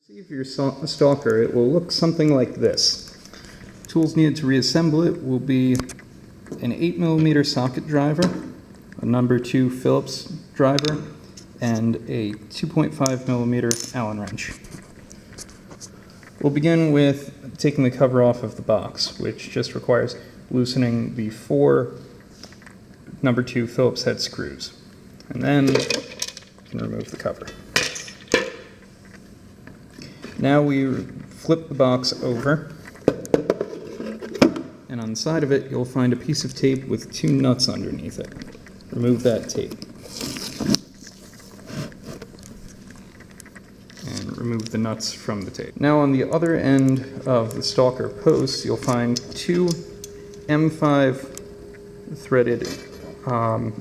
See if your Stalker, it will look something like this. Tools needed to reassemble it will be an 8mm socket driver, a number 2 Phillips driver, and a 2.5mm Allen wrench. We'll begin with taking the cover off of the box, which just requires loosening the 4 number 2 Phillips head screws. And then you can remove the cover. Now we flip the box over, and on the side of it you'll find a piece of tape with 2 nuts underneath it. Remove that tape. And remove the nuts from the tape. Now on the other end of the Stalker post you'll find 2 M5 threaded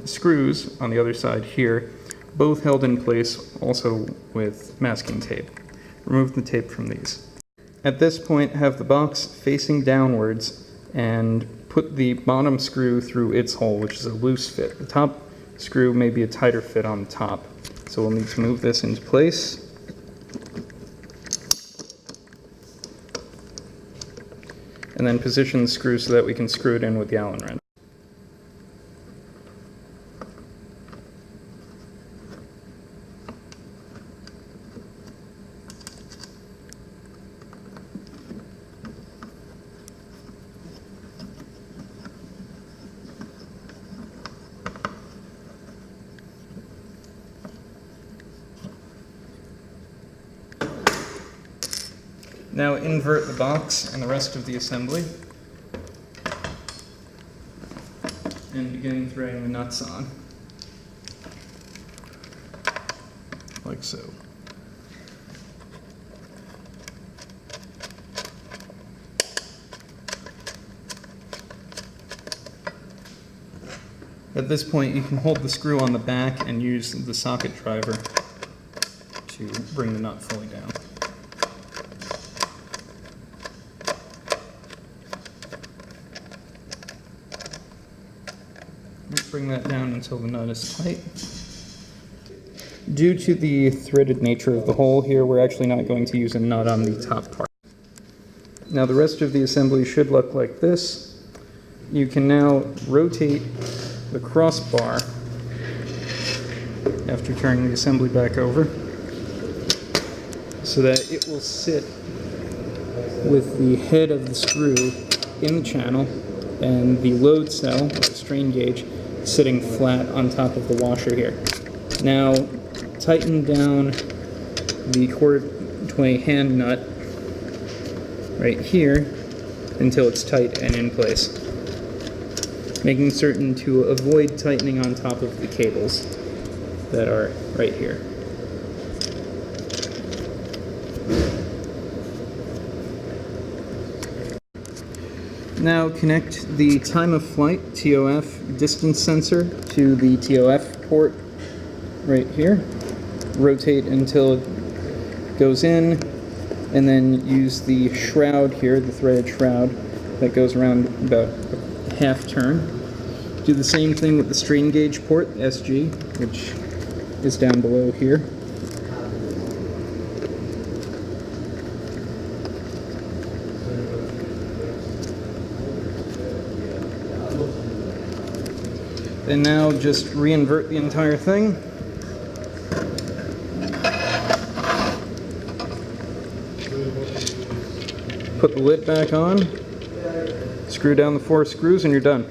screws on the other side here, both held in place also with masking tape. Remove the tape from these. At this point, have the box facing downwards and put the bottom screw through its hole, which is a loose fit. The top screw may be a tighter fit on the top, so we'll need to move this into place. And then position the screw so that we can screw it in with the Allen wrench. Now invert the box and the rest of the assembly and begin threading the nuts on, like so. At this point you can hold the screw on the back and use the socket driver to bring the nut fully down. Bring that down until the nut is tight. Due to the threaded nature of the hole here, we're actually not going to use a nut on the top part. Now the rest of the assembly should look like this. You can now rotate the crossbar after turning the assembly back over so that it will sit with the head of the screw in the channel and the load cell, or the strain gauge, sitting flat on top of the washer here. Now tighten down the 1/4 hand nut right here until it's tight and in place, making certain to avoid tightening on top of the cables that are right here. Now connect the time of flight TOF distance sensor to the TOF port right here. Rotate until it goes in, and then use the shroud here, the threaded shroud, that goes around about a half turn. Do the same thing with the strain gauge port, SG, which is down below here. And now just re-invert the entire thing. Put the lid back on, screw down the 4 screws, and you're done.